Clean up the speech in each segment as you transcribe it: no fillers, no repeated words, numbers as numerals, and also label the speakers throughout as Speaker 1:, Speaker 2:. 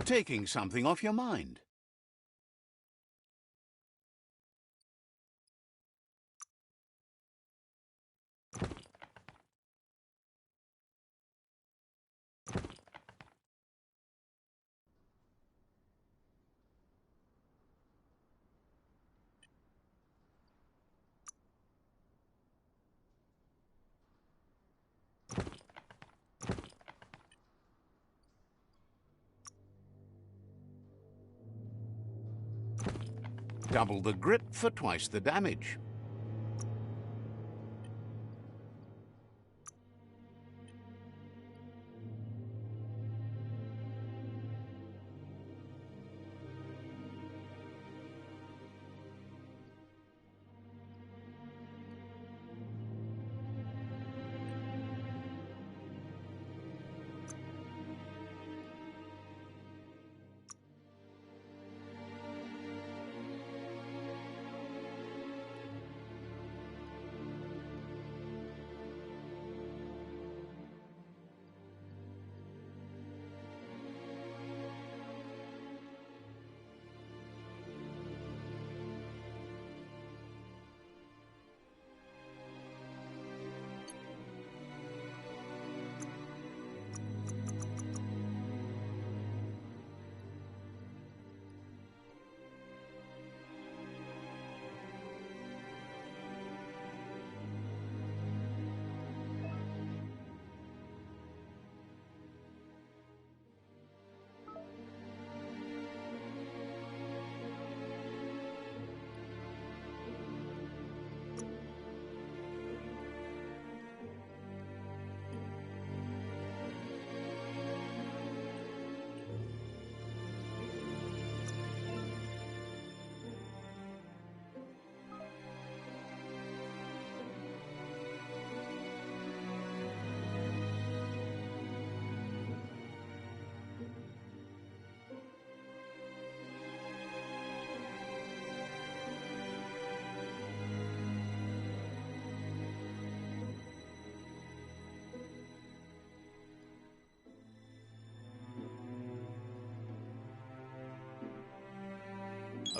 Speaker 1: taking something off your mind. Double the grit for twice the damage.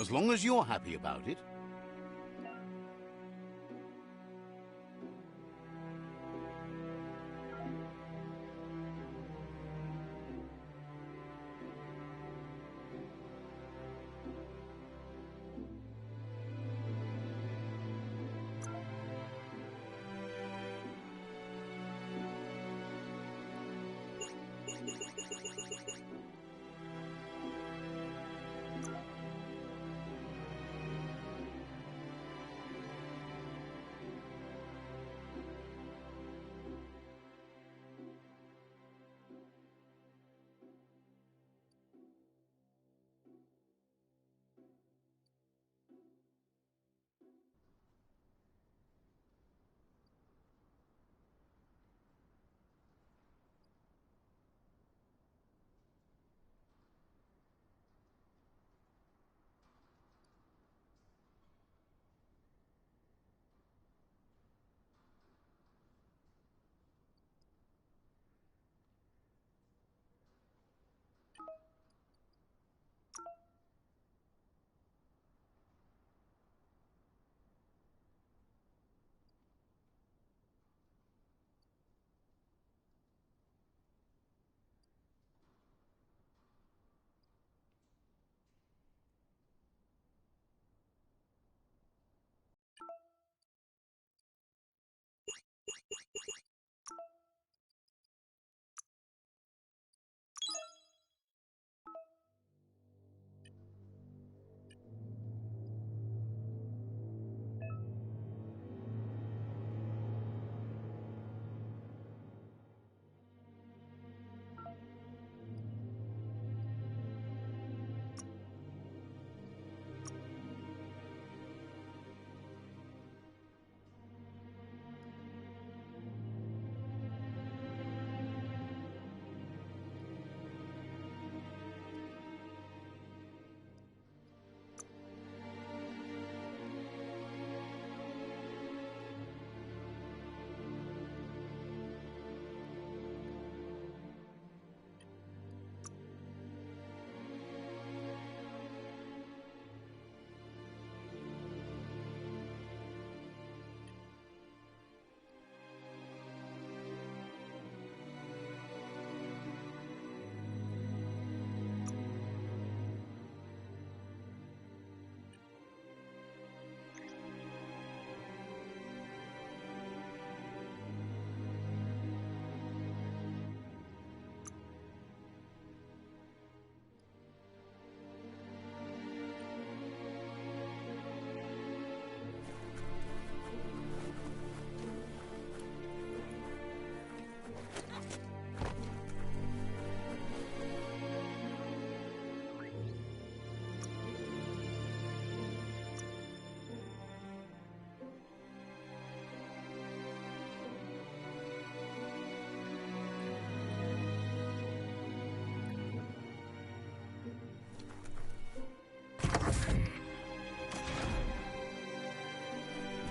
Speaker 1: As long as you're happy about it.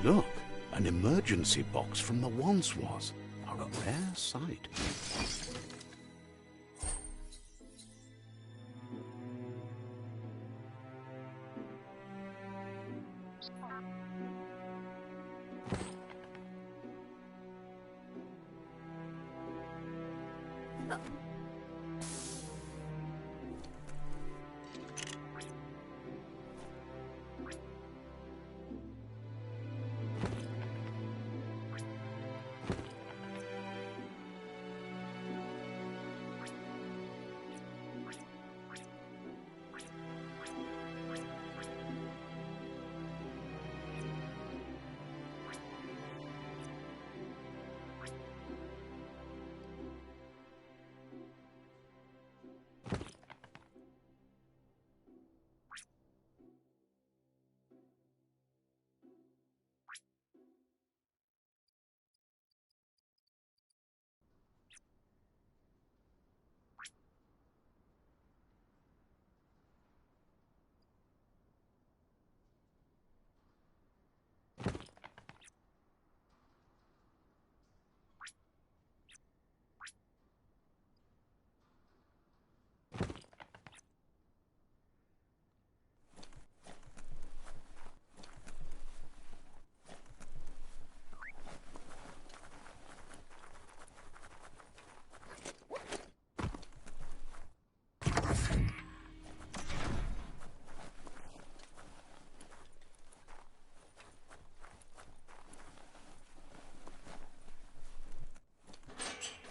Speaker 1: Look, an emergency box from the once was. A rare sight.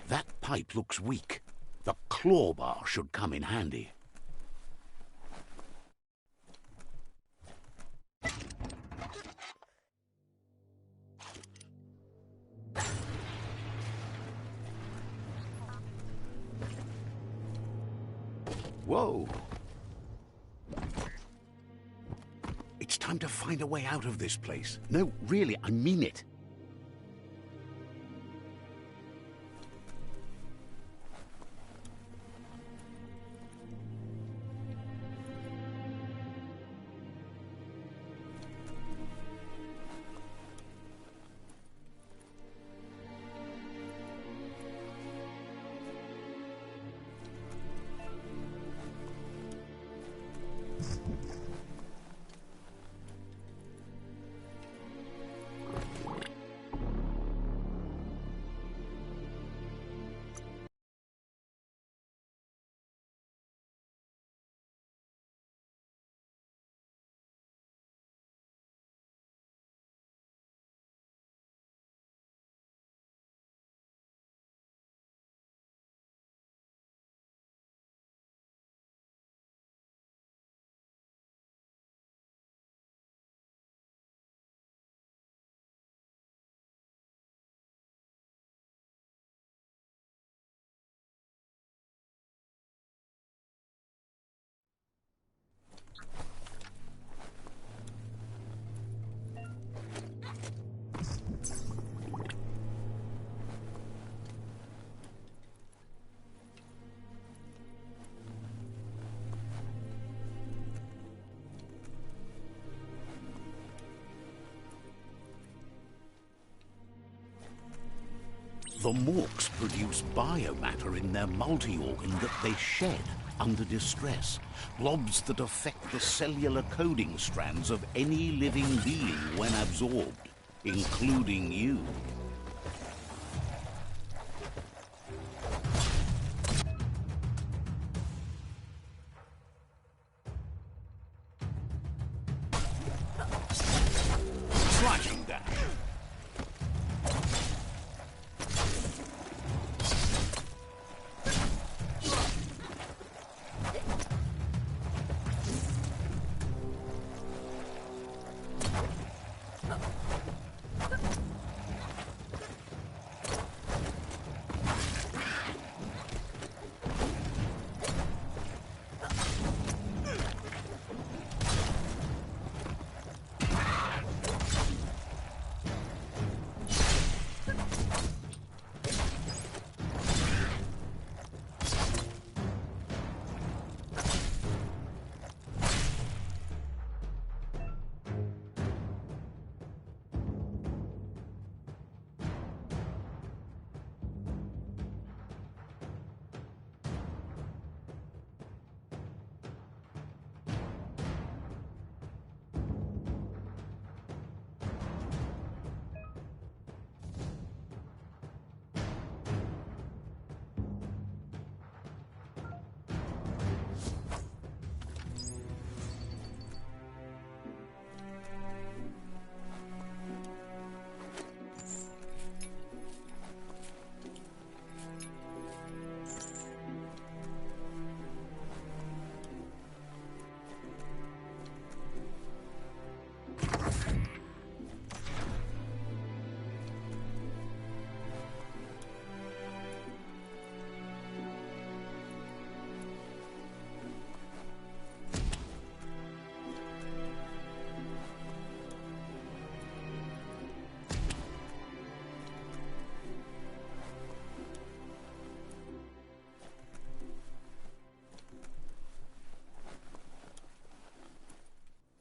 Speaker 1: That pipe looks weak. The claw bar should come in handy. Whoa! It's time to find a way out of this place. No, really, I mean it. The morks produce biomatter in their multi-organ that they shed under distress. Blobs that affect the cellular coding strands of any living being when absorbed, including you. Slashing dash.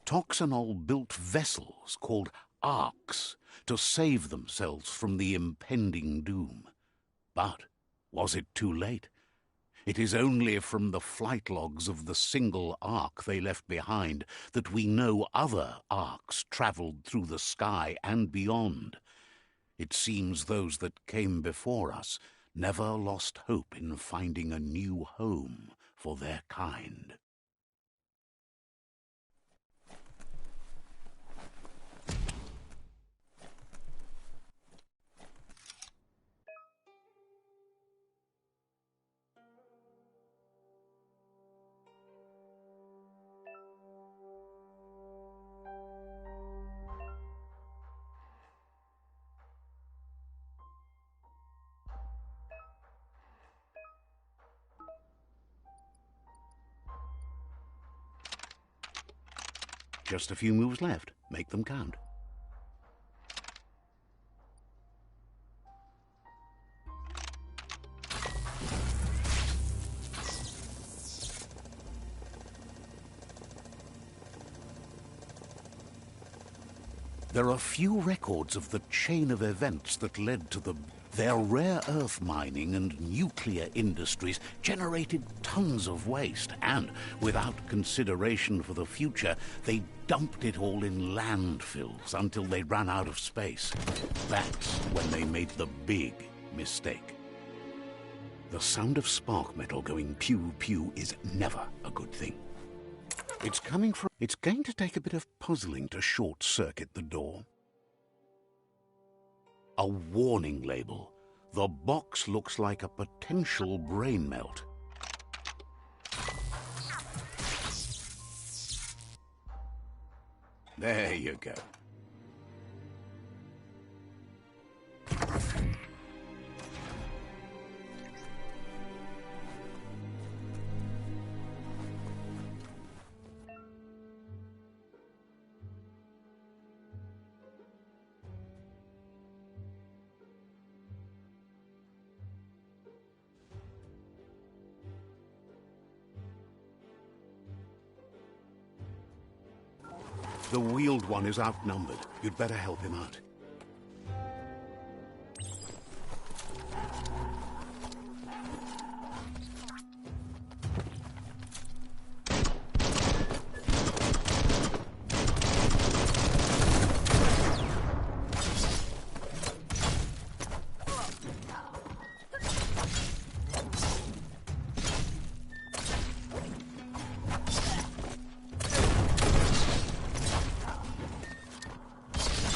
Speaker 1: Toxanol built vessels called arks to save themselves from the impending doom. But was it too late? It is only from the flight logs of the single ark they left behind that we know other arks travelled through the sky and beyond. It seems those that came before us never lost hope in finding a new home for their kind. Just a few moves left. Make them count. There are few records of the chain of events that led to them. Their rare earth mining and nuclear industries generated tons of waste, and without consideration for the future, they dumped it all in landfills until they ran out of space. That's when they made the big mistake. The sound of spark metal going pew-pew is never a good thing. It's coming from... It's going to take a bit of puzzling to short-circuit the door. A warning label. The box looks like a potential brain melt. There you go. The wheeled one is outnumbered. You'd better help him out.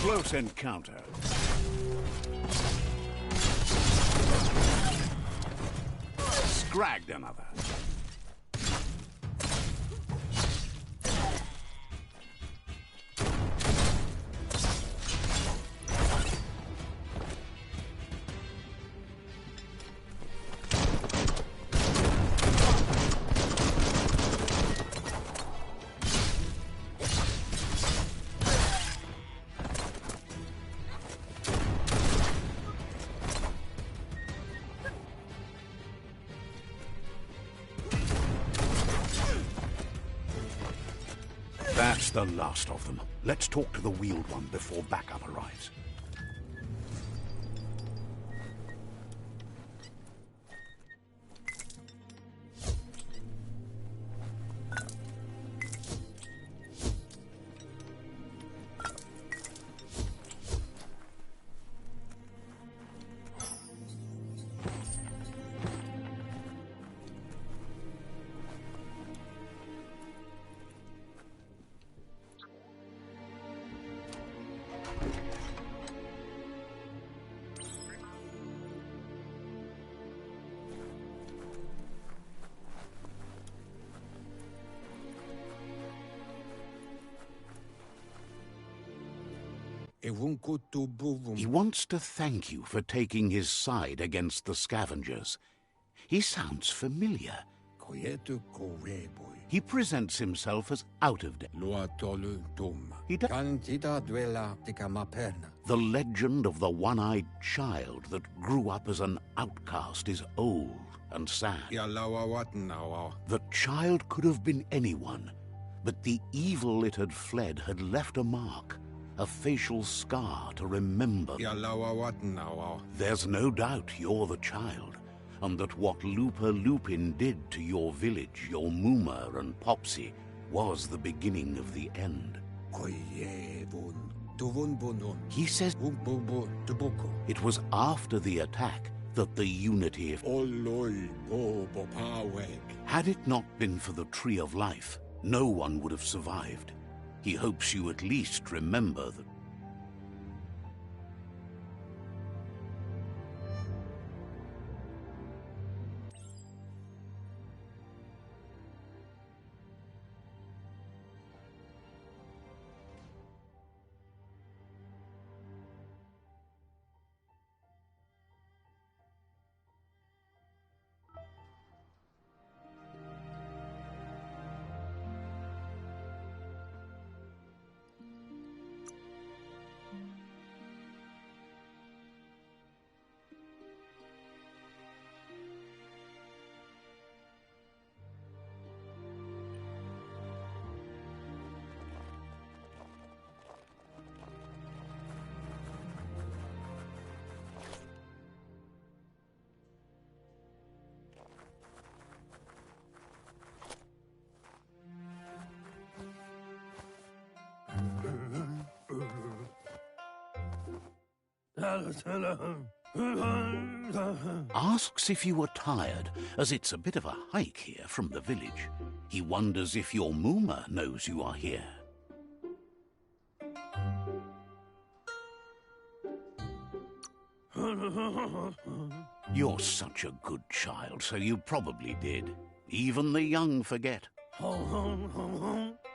Speaker 1: Close encounter. Scragged another. That's the last of them. Let's talk to the wheeled one before backup arrives. He wants to thank you for taking his side against the scavengers. He sounds familiar. He presents himself as out of date. The legend of the one-eyed child that grew up as an outcast is old and sad. The child could have been anyone, But the evil it had fled had left a mark, a facial scar to remember. There's no doubt you're the child, and that what Lupa Lupin did to your village, your Muma and Popsy, was the beginning of the end. He says it was after the attack that the unity... Had it not been for the Tree of Life, no one would have survived. He hopes you at least remember that... Asks if you were tired, as it's a bit of a hike here from the village. He wonders if your Muma knows you are here. You're such a good child, so you probably did. Even the young forget.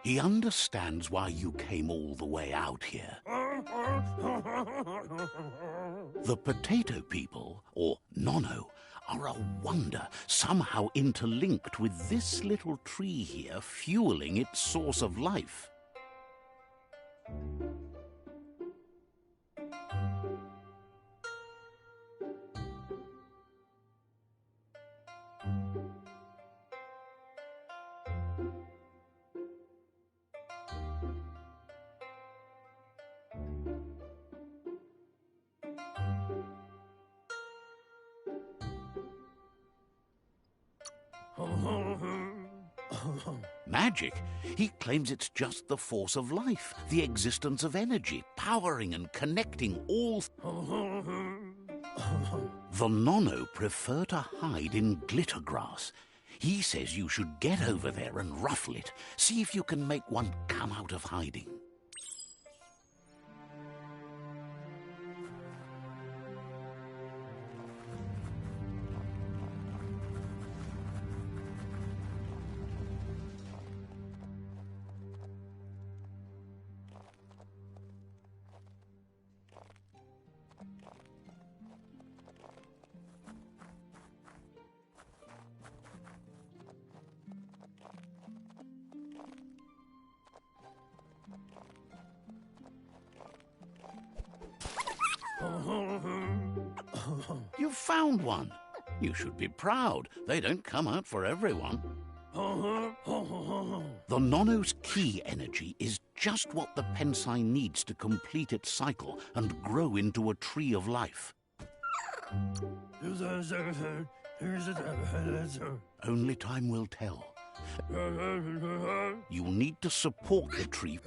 Speaker 1: He understands why you came all the way out here. The potato people, or Nono, are a wonder, somehow interlinked with this little tree here, fueling its source of life. Magic? He claims it's just the force of life, the existence of energy, powering and connecting all... The Nono prefer to hide in glitter grass. He says you should get over there and ruffle it. See if you can make one come out of hiding. You found one. You should be proud. They don't come out for everyone. The Nono's key energy is just what the Pensai needs to complete its cycle and grow into a tree of life. Only time will tell. You'll need to support the tree.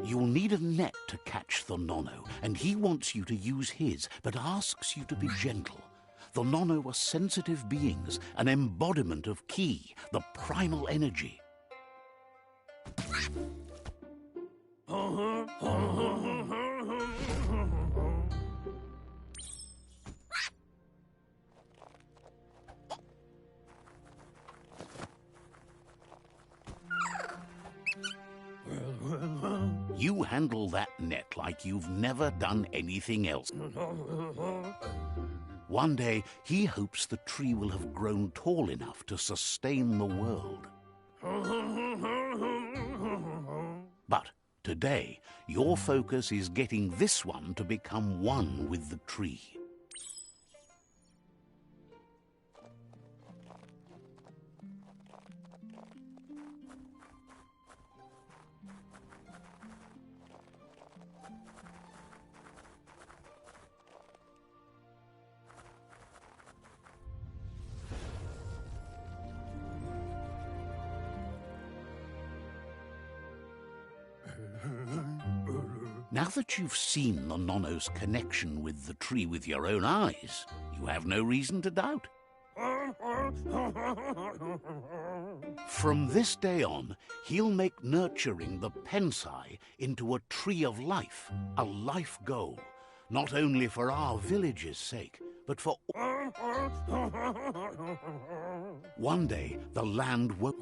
Speaker 1: You'll need a net to catch the Nono, and he wants you to use his, but asks you to be gentle. The Nono are sensitive beings, an embodiment of Ki, the primal energy. You handle that net like you've never done anything else. One day, he hopes the tree will have grown tall enough to sustain the world. But today, your focus is getting this one to become one with the tree. Now that you've seen the Nonno's connection with the tree with your own eyes, you have no reason to doubt. From this day on, he'll make nurturing the Pensai into a tree of life, a life goal, not only for our village's sake, but for... One day, the land will...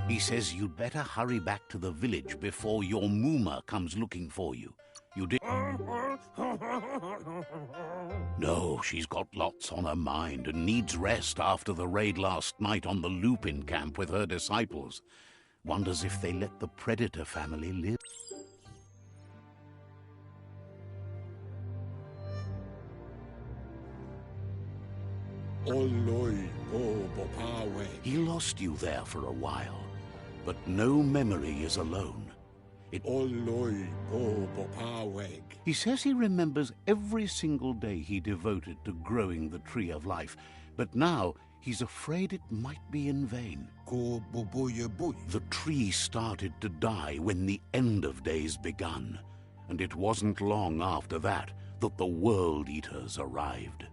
Speaker 1: He says you'd better hurry back to the village before your Mooma comes looking for you. You did... No, she's got lots on her mind and needs rest after the raid last night on the Lupin camp with her disciples. Wonders if they let the Predator family live. He lost you there for a while, but no memory is alone. He says he remembers every single day he devoted to growing the Tree of Life, but now he's afraid it might be in vain. The tree started to die when the end of days begun, and it wasn't long after that that the World Eaters arrived.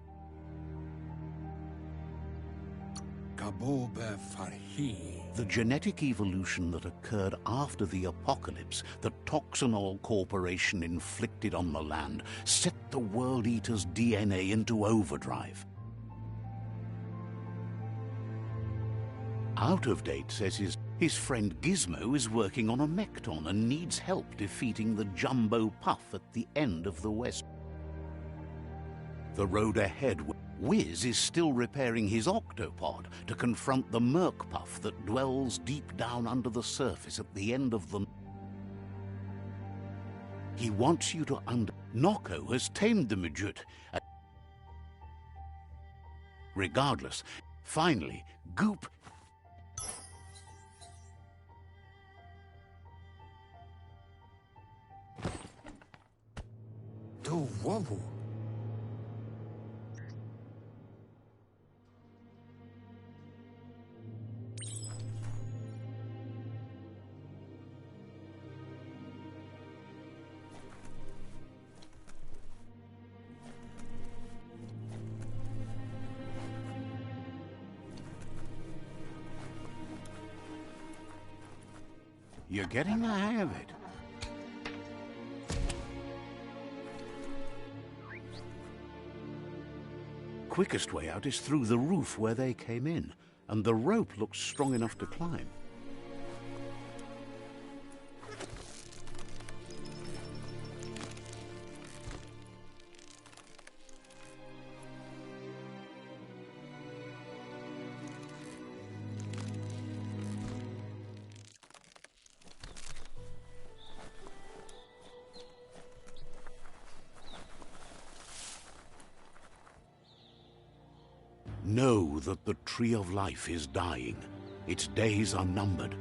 Speaker 1: The genetic evolution that occurred after the apocalypse that Toxanol Corporation inflicted on the land set the World Eater's DNA into overdrive. Out of Date says his friend Gizmo is working on a Mekton and needs help defeating the Jumbo Puff at the end of the West. The road ahead... Wiz is still repairing his octopod to confront the Merc Puff that dwells deep down under the surface at the end of the... He wants you to Noko has tamed the Midget. Regardless, finally, Goop...
Speaker 2: Do wobble.
Speaker 1: You're getting the hang of it. Quickest way out is through the roof where they came in, and the rope looks strong enough to climb. Know that the Tree of Life is dying. Its days are numbered.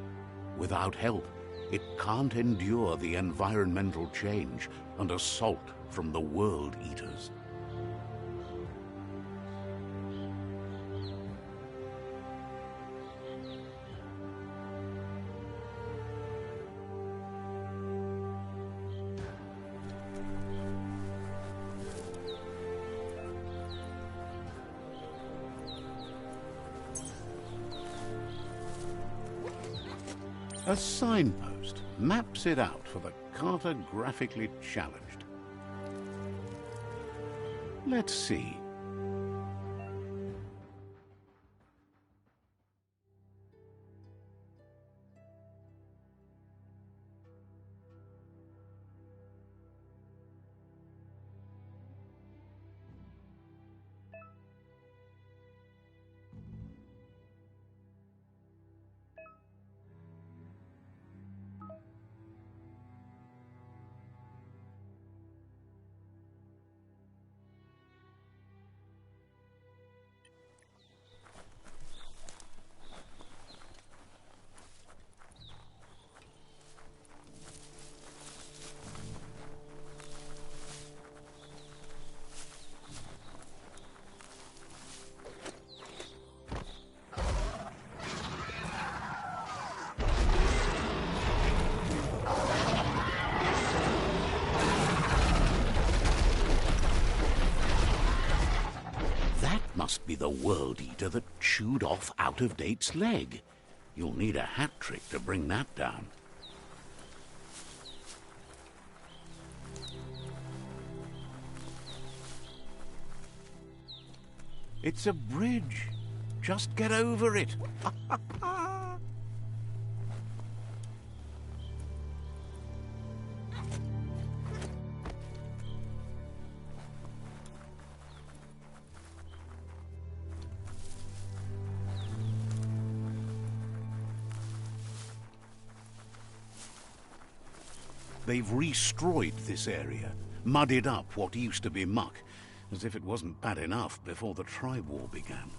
Speaker 1: Without help, it can't endure the environmental change and assault from the World Eaters. A signpost maps it out for the cartographically challenged. Let's see. must be the World Eater that chewed off Out-of-Date's leg. You'll need a hat trick to bring that down. It's a bridge. Just get over it. They've re-strewed this area, muddied up what used to be muck, as if it wasn't bad enough before the tribe war began.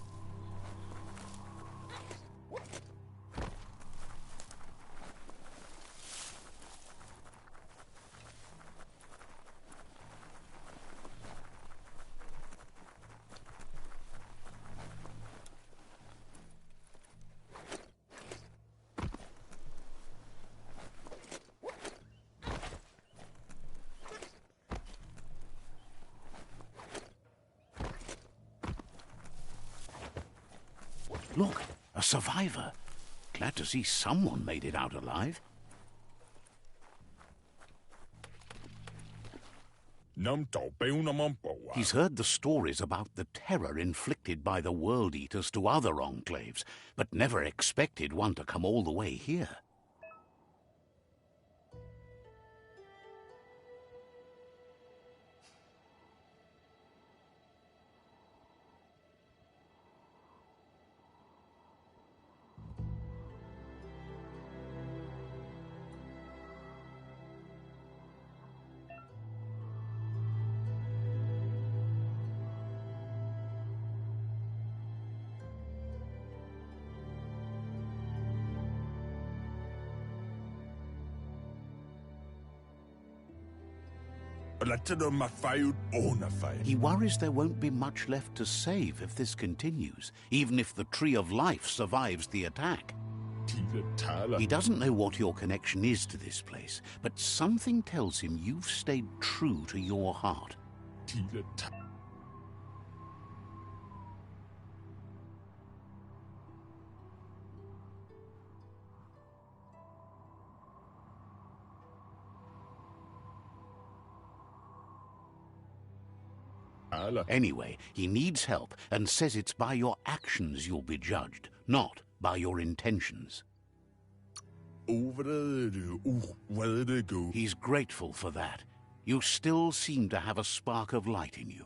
Speaker 1: Look, a survivor. Glad to see someone made it out alive. He's heard the stories about the terror inflicted by the World Eaters to other enclaves, but never expected one to come all the way here. He worries there won't be much left to save if this continues, even if the Tree of Life survives the attack. He doesn't know what your connection is to this place, but something tells him you've stayed true to your heart. Anyway, he needs help and says it's by your actions you'll be judged, not by your intentions. He's grateful for that. You still seem to have a spark of light in you.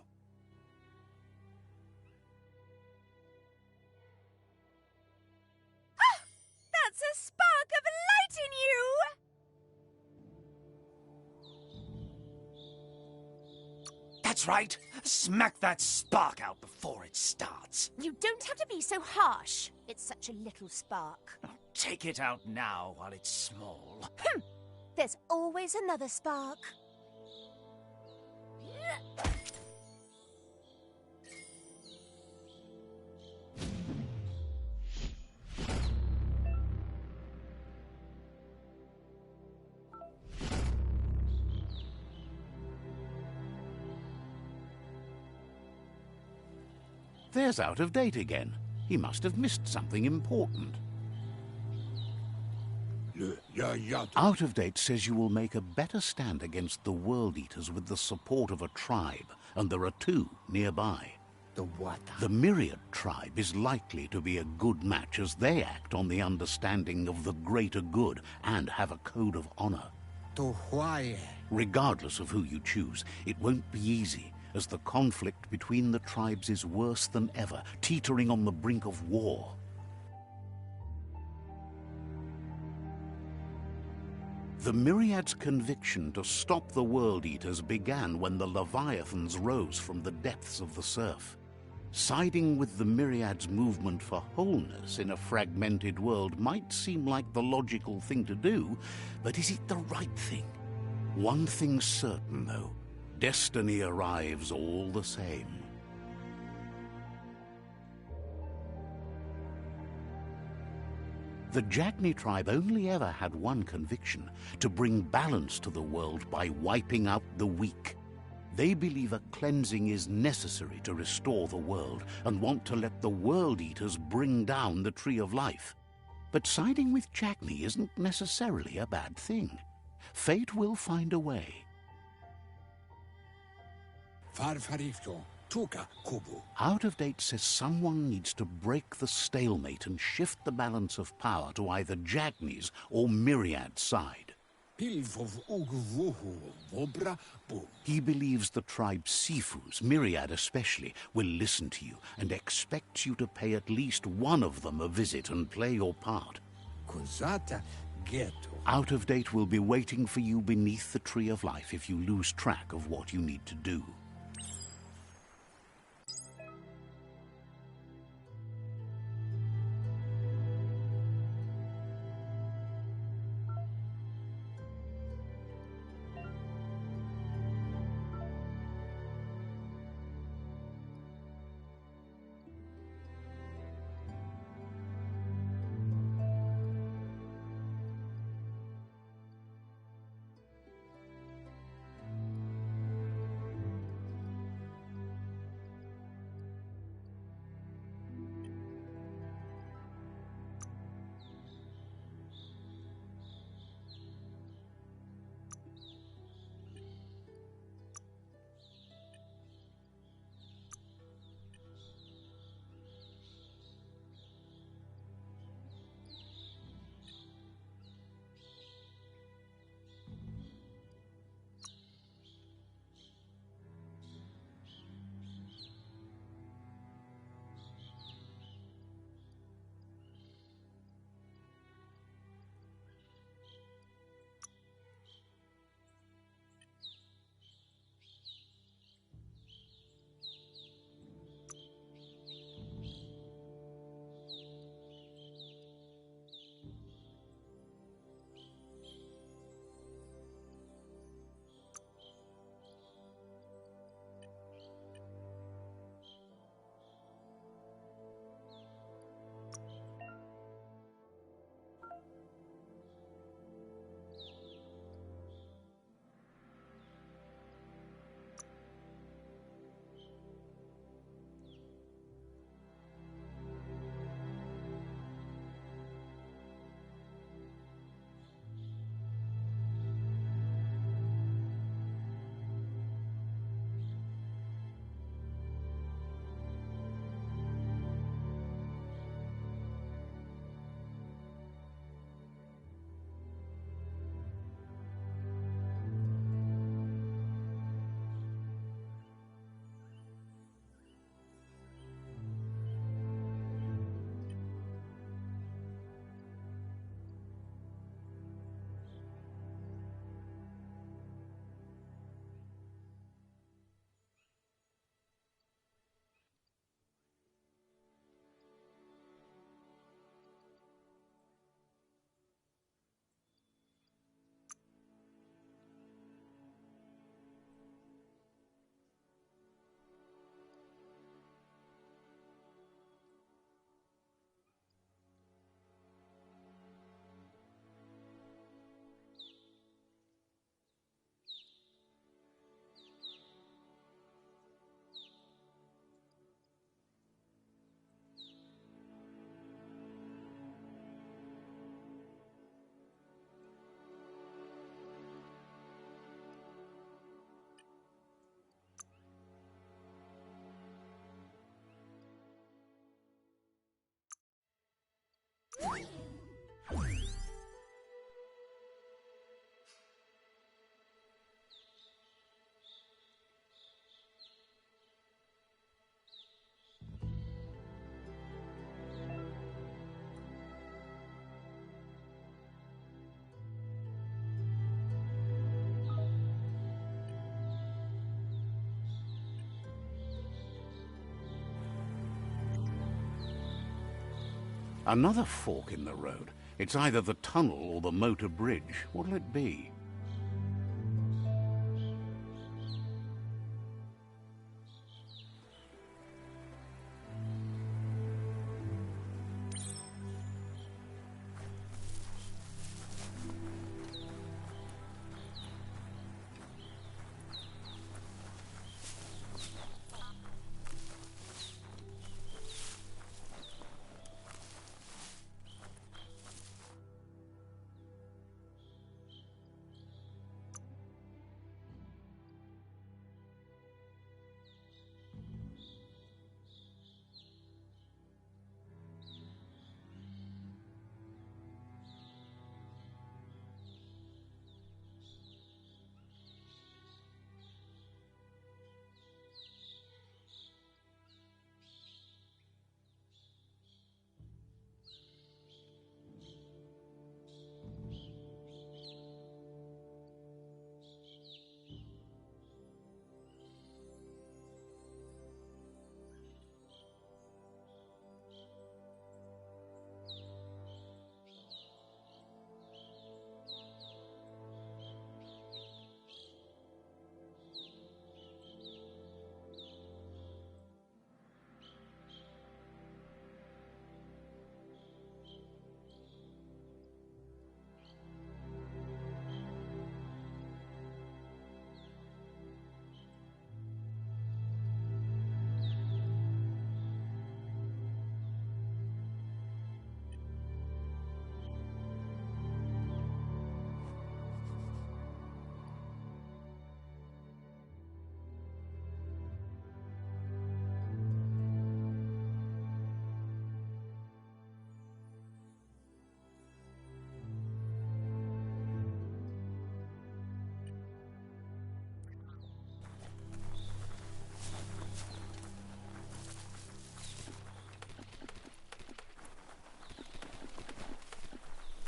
Speaker 2: Ah! That's a spark of light in you!
Speaker 3: That's right. Smack that spark out before it starts.
Speaker 2: You don't have to be so harsh. It's such a little spark.
Speaker 3: Take it out now while it's small.
Speaker 2: There's always another spark.
Speaker 1: There's Out-of-Date again. He must have missed something important. Out-of-Date says you will make a better stand against the World Eaters with the support of a tribe, and there are two nearby. The Myriad tribe is likely to be a good match as they act on the understanding of the greater good and have a code of honor. Regardless of who you choose, it won't be easy, as the conflict between the tribes is worse than ever, teetering on the brink of war. The Myriad's conviction to stop the World Eaters began when the Leviathans rose from the depths of the surf. Siding with the Myriad's movement for wholeness in a fragmented world might seem like the logical thing to do, but is it the right thing? One thing's certain, though. Destiny arrives all the same. The Jagni tribe only ever had one conviction: to bring balance to the world by wiping out the weak. They believe a cleansing is necessary to restore the world and want to let the World Eaters bring down the Tree of Life. But siding with Jackney isn't necessarily a bad thing. Fate will find a way.
Speaker 4: Farfarifto, Tuka Kubu.
Speaker 1: Out of Date says someone needs to break the stalemate and shift the balance of power to either Jackney's or Myriad's side.
Speaker 4: Pilvov Ugvuhu, Vobra Bu.
Speaker 1: He believes the tribe Sifus, Myriad especially, will listen to you and expects you to pay at least one of them a visit and play your part.
Speaker 4: Kozata Ghetto.
Speaker 1: Out of Date will be waiting for you beneath the Tree of Life if you lose track of what you need to do. Another fork in the road. It's either the tunnel or the motor bridge. What'll it be?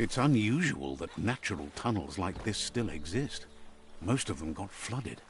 Speaker 1: It's unusual that natural tunnels like this still exist. Most of them got flooded.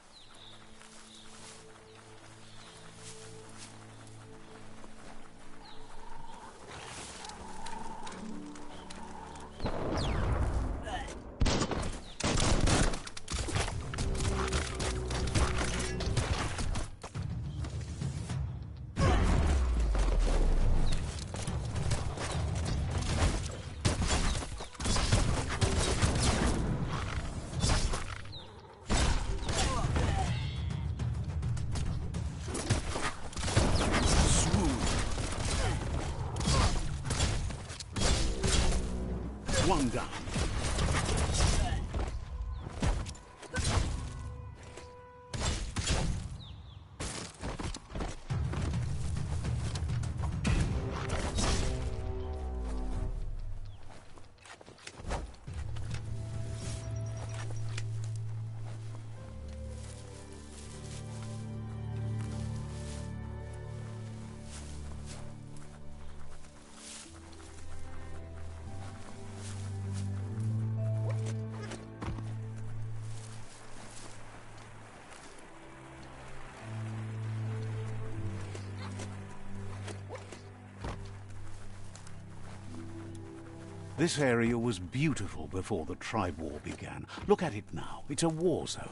Speaker 1: One down. This area was beautiful before the tribe war began. Look at it now. It's a war zone.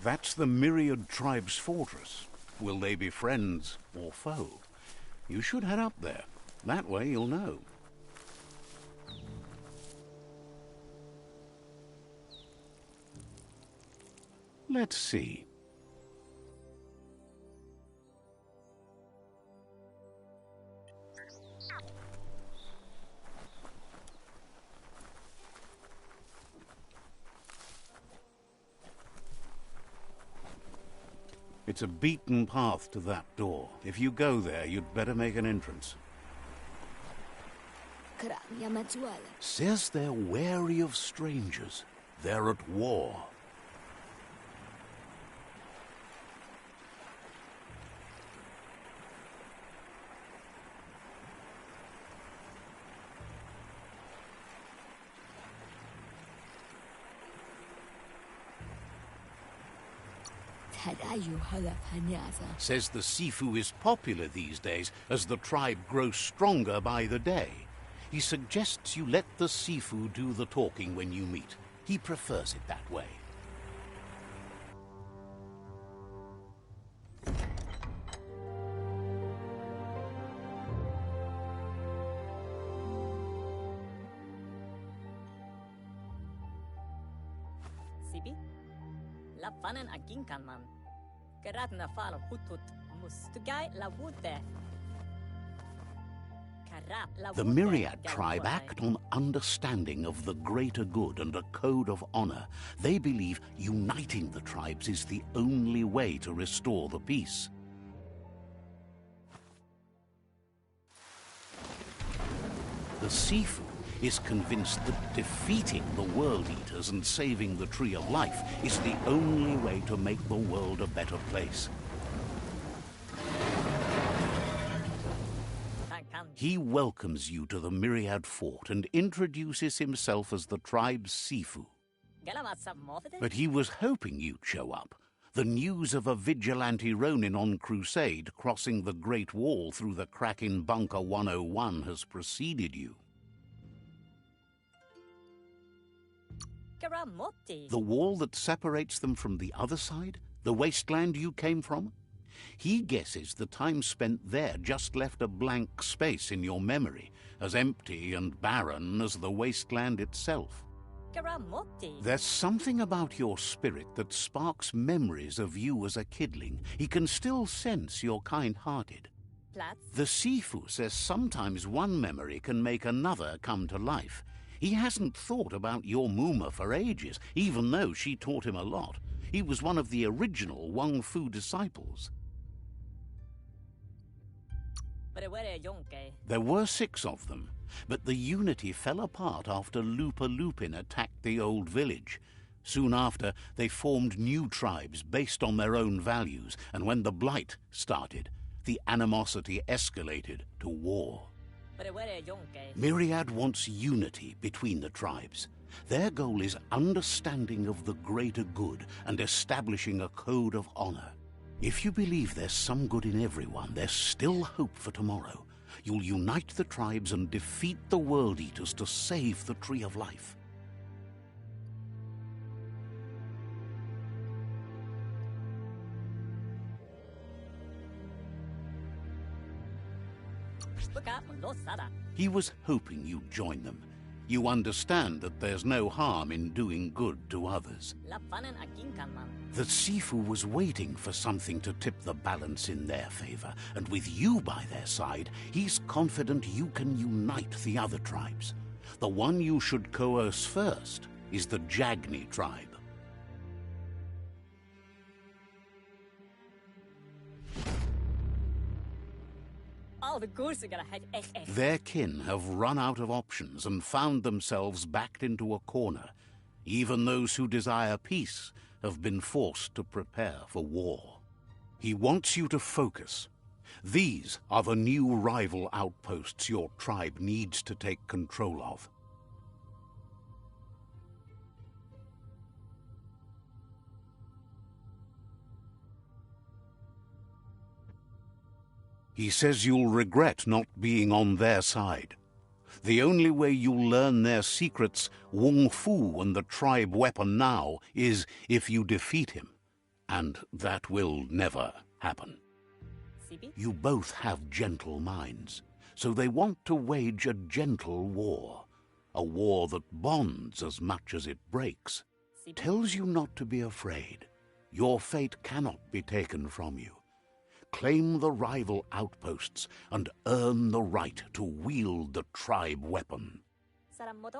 Speaker 1: That's the Myriad tribe's fortress. Will they be friends or foe? You should head up there. That way you'll know. Let's see. It's a beaten path to that door. If you go there, you'd better make an entrance. Says they're wary of strangers. They're at war. Says the Sifu is popular these days as the tribe grows stronger by the day. He suggests you let the Sifu do the talking when you meet. He prefers it that way.
Speaker 5: Sibi? La fanen aginkan man. Geradna fal hutut mustugai la wute.
Speaker 1: The Myriad tribe act on understanding of the greater good and a code of honor. They believe uniting the tribes is the only way to restore the peace. The Sifu is convinced that defeating the World Eaters and saving the Tree of Life is the only way to make the world a better place. He welcomes you to the Myriad Fort and introduces himself as the tribe's Sifu. But he was hoping you'd show up. The news of a vigilante Ronin on crusade crossing the Great Wall through the crack in Bunker 101 has preceded you. The wall that separates them from the other side? The wasteland you came from? He guesses the time spent there just left a blank space in your memory, as empty and barren as the wasteland itself. There's something about your spirit that sparks memories of you as a kidling. He can still sense you're kind-hearted. The Sifu says sometimes one memory can make another come to life. He hasn't thought about your Muma for ages, even though she taught him a lot. He was one of the original Wang Fu disciples. There were 6 of them, but the unity fell apart after Lupa Lupin attacked the old village. Soon after, they formed new tribes based on their own values, and when the Blight started, the animosity escalated to war. Myriad wants unity between the tribes. Their goal is understanding of the greater good and establishing a code of honor. If you believe there's some good in everyone, there's still hope for tomorrow. You'll unite the tribes and defeat the World Eaters to save the Tree of Life. He was hoping you'd join them. You understand that there's no harm in doing good to others. The Sifu was waiting for something to tip the balance in their favor, and with you by their side, he's confident you can unite the other tribes. The one you should coerce first is the Jagni tribe. Their kin have run out of options and found themselves backed into a corner. Even those who desire peace have been forced to prepare for war. He wants you to focus. These are the new rival outposts your tribe needs to take control of. He says you'll regret not being on their side. The only way you'll learn their secrets, Wung Fu and the tribe weapon now, is if you defeat him. And that will never happen. You both have gentle minds, so they want to wage a gentle war. A war that bonds as much as it breaks. Tells you not to be afraid. Your fate cannot be taken from you. Claim the rival outposts and earn the right to wield the tribe weapon.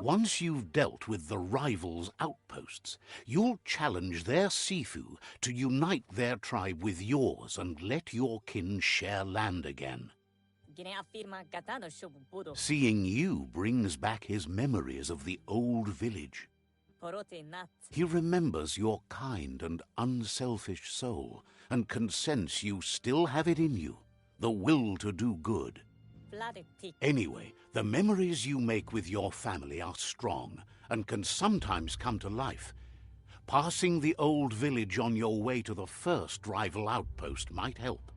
Speaker 1: Once you've dealt with the rivals' outposts, you'll challenge their Sifu to unite their tribe with yours and let your kin share land again. Seeing you brings back his memories of the old village. He remembers your kind and unselfish soul, and can sense you still have it in you, the will to do good. Anyway, the memories you make with your family are strong, and can sometimes come to life. Passing the old village on your way to the first rival outpost might help.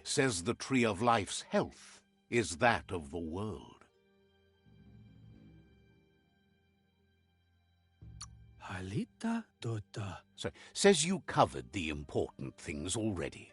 Speaker 1: Says the Tree of Life's health is that of the world.
Speaker 4: Halita Dota.
Speaker 1: So, says you covered the important things already.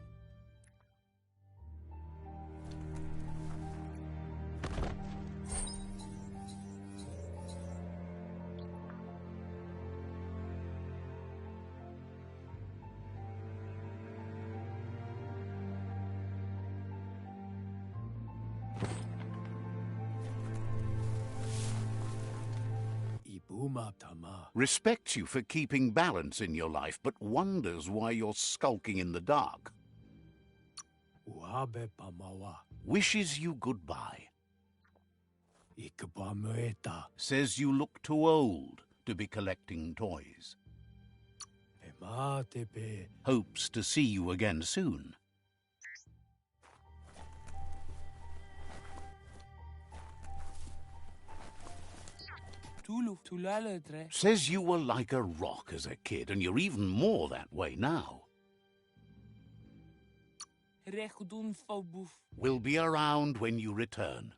Speaker 1: Respects you for keeping balance in your life, but wonders why you're skulking in the dark. Wishes you goodbye. Says you look too old to be collecting toys. Hopes to see you again soon. Says you were like a rock as a kid, and you're even more that way now. We'll be around when you return.